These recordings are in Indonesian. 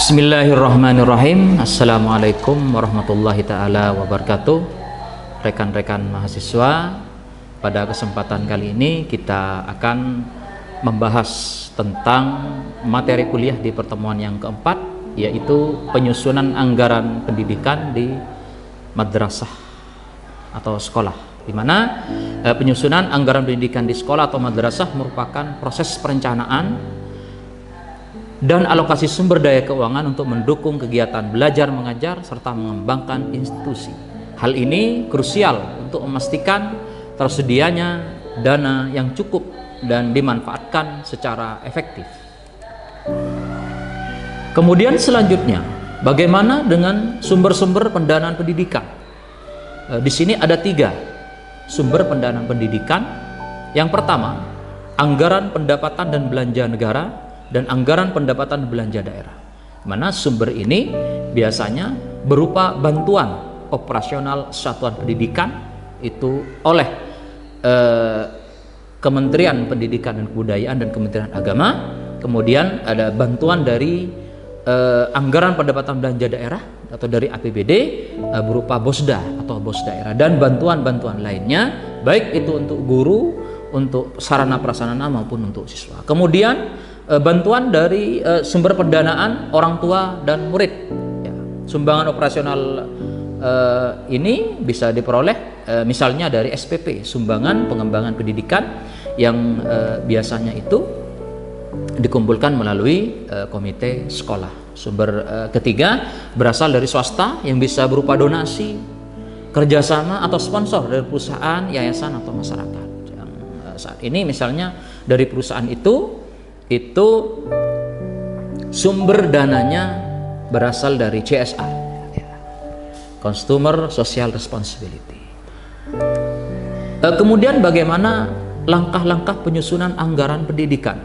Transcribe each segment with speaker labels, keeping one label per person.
Speaker 1: Bismillahirrahmanirrahim. Assalamualaikum warahmatullahi ta'ala wabarakatuh. Rekan-rekan mahasiswa, pada kesempatan kali ini kita akan membahas tentang materi kuliah di pertemuan yang keempat, yaitu penyusunan anggaran pendidikan di madrasah atau sekolah, di mana penyusunan anggaran pendidikan di sekolah atau madrasah merupakan proses perencanaan dan alokasi sumber daya keuangan untuk mendukung kegiatan belajar mengajar serta mengembangkan institusi. Hal ini krusial untuk memastikan tersedianya dana yang cukup dan dimanfaatkan secara efektif. Kemudian selanjutnya, bagaimana dengan sumber-sumber pendanaan pendidikan? Di sini ada 3 sumber pendanaan pendidikan. Yang pertama, anggaran pendapatan dan belanja negara dan anggaran pendapatan belanja daerah, mana sumber ini biasanya berupa bantuan operasional satuan pendidikan itu oleh Kementerian Pendidikan dan Kebudayaan dan Kementerian Agama. Kemudian ada bantuan dari anggaran pendapatan belanja daerah atau dari APBD berupa BOSDA atau BOS daerah, dan bantuan-bantuan lainnya baik itu untuk guru, untuk sarana prasarana maupun untuk siswa. Kemudian bantuan dari sumber pendanaan orang tua dan murid, ya. Sumbangan operasional ini bisa diperoleh misalnya dari SPP, sumbangan pengembangan pendidikan, yang biasanya itu dikumpulkan melalui komite sekolah. Sumber ketiga berasal dari swasta, yang bisa berupa donasi, kerjasama atau sponsor dari perusahaan, yayasan atau masyarakat. Yang saat ini misalnya dari perusahaan itu sumber dananya berasal dari CSR, Consumer Social Responsibility. Kemudian bagaimana langkah-langkah penyusunan anggaran pendidikan?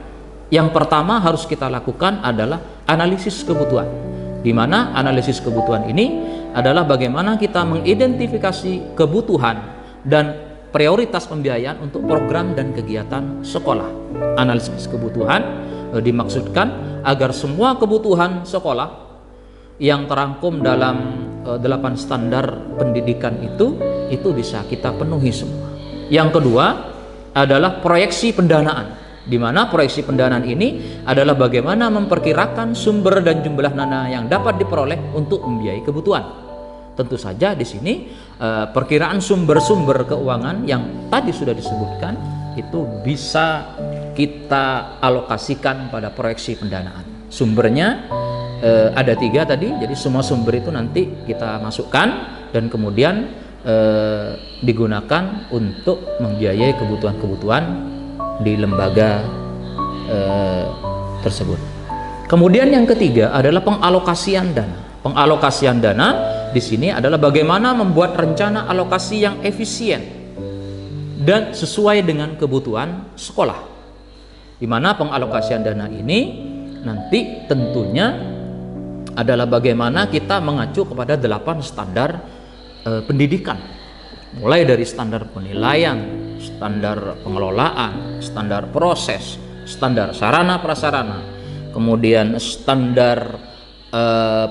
Speaker 1: Yang pertama harus kita lakukan adalah analisis kebutuhan, di mana analisis kebutuhan ini adalah bagaimana kita mengidentifikasi kebutuhan dan prioritas pembiayaan untuk program dan kegiatan sekolah. Analisis kebutuhan dimaksudkan agar semua kebutuhan sekolah yang terangkum dalam 8 standar pendidikan itu bisa kita penuhi semua. Yang kedua adalah proyeksi pendanaan, di mana proyeksi pendanaan ini adalah bagaimana memperkirakan sumber dan jumlah dana yang dapat diperoleh untuk membiayai kebutuhan. Tentu saja di sini perkiraan sumber-sumber keuangan yang tadi sudah disebutkan itu bisa kita alokasikan pada proyeksi pendanaan. Sumbernya ada 3 tadi, jadi semua sumber itu nanti kita masukkan dan kemudian digunakan untuk membiayai kebutuhan-kebutuhan di lembaga tersebut. Kemudian yang ketiga adalah pengalokasian dana. Pengalokasian dana di sini adalah bagaimana membuat rencana alokasi yang efisien dan sesuai dengan kebutuhan sekolah, di mana pengalokasian dana ini nanti tentunya adalah bagaimana kita mengacu kepada 8 standar pendidikan, mulai dari standar penilaian, standar pengelolaan, standar proses, standar sarana prasarana, kemudian standar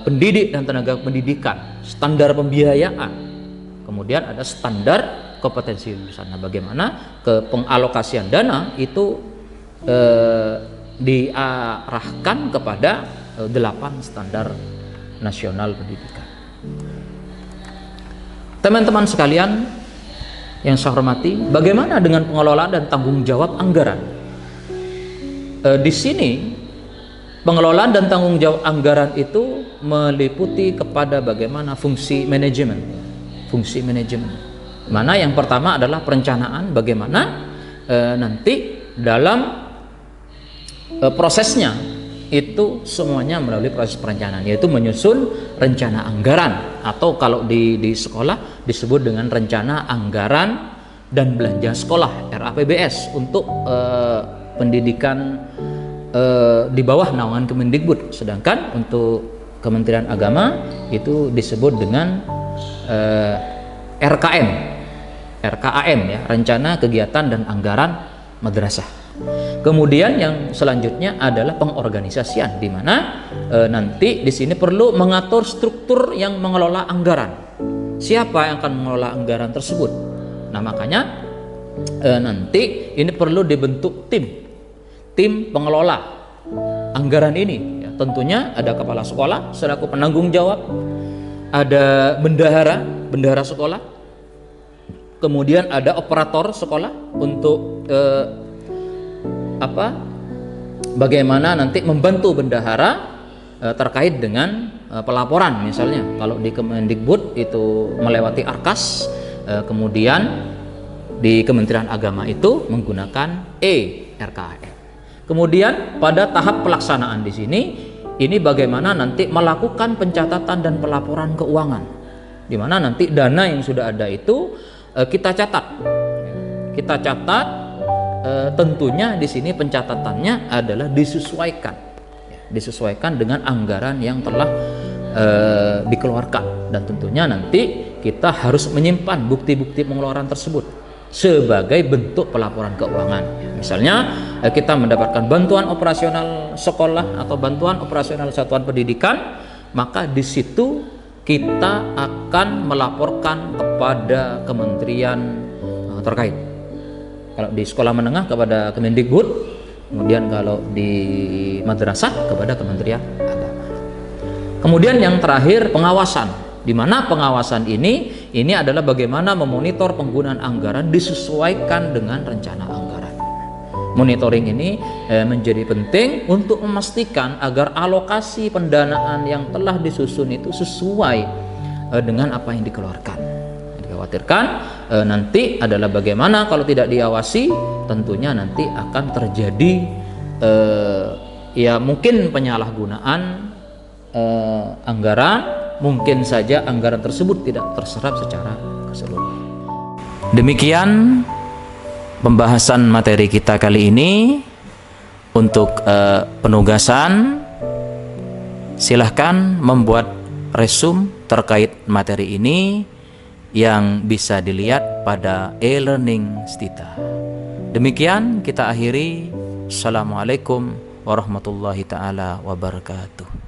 Speaker 1: pendidik dan tenaga pendidikan, standar pembiayaan, kemudian ada standar kompetensi lulusan. Nah, bagaimana ke pengalokasian dana itu diarahkan kepada 8 standar nasional pendidikan. Teman-teman sekalian yang saya hormati, bagaimana dengan pengelolaan dan tanggung jawab anggaran? Di sini pengelolaan dan tanggung jawab anggaran itu meliputi kepada bagaimana fungsi manajemen. Fungsi manajemen, mana yang pertama adalah perencanaan, bagaimana nanti dalam prosesnya itu semuanya melalui proses perencanaan, yaitu menyusun rencana anggaran, atau kalau di sekolah disebut dengan rencana anggaran dan belanja sekolah, RAPBS, untuk pendidikan di bawah naungan Kemendikbud. Sedangkan untuk Kementerian Agama itu disebut dengan RKM, ya, rencana kegiatan dan anggaran madrasah. Kemudian yang selanjutnya adalah pengorganisasian, di mana nanti di sini perlu mengatur struktur yang mengelola anggaran. Siapa yang akan mengelola anggaran tersebut? Nah, makanya nanti ini perlu dibentuk tim pengelola anggaran ini. Ya, tentunya ada kepala sekolah selaku penanggung jawab, ada bendahara sekolah, kemudian ada operator sekolah untuk bagaimana nanti membantu bendahara terkait dengan pelaporan. Misalnya kalau di Kemendikbud itu melewati Arkas, kemudian di Kementerian Agama itu menggunakan RKAM. Kemudian pada tahap pelaksanaan di sini, ini bagaimana nanti melakukan pencatatan dan pelaporan keuangan, di mana nanti dana yang sudah ada itu kita catat. Tentunya di sini pencatatannya adalah disesuaikan dengan anggaran yang telah dikeluarkan, dan tentunya nanti kita harus menyimpan bukti-bukti pengeluaran tersebut sebagai bentuk pelaporan keuangan. Misalnya kita mendapatkan bantuan operasional sekolah atau bantuan operasional satuan pendidikan, maka di situ kita akan melaporkan kepada kementerian terkait. Kalau di sekolah menengah kepada Kemendikbud, kemudian kalau di madrasah kepada Kementerian Agama. Kemudian yang terakhir pengawasan, di mana pengawasan ini adalah bagaimana memonitor penggunaan anggaran disesuaikan dengan rencana anggaran. Monitoring ini menjadi penting untuk memastikan agar alokasi pendanaan yang telah disusun itu sesuai dengan apa yang dikeluarkan. Dikhawatirkan nanti adalah bagaimana kalau tidak diawasi, tentunya nanti akan terjadi ya mungkin penyalahgunaan anggaran, mungkin saja anggaran tersebut tidak terserap secara keseluruhan. Demikian pembahasan materi kita kali ini. Untuk penugasan, silahkan membuat resume terkait materi ini yang bisa dilihat pada e-learning Stita. Demikian kita akhiri. Assalamualaikum warahmatullahi taala wabarakatuh.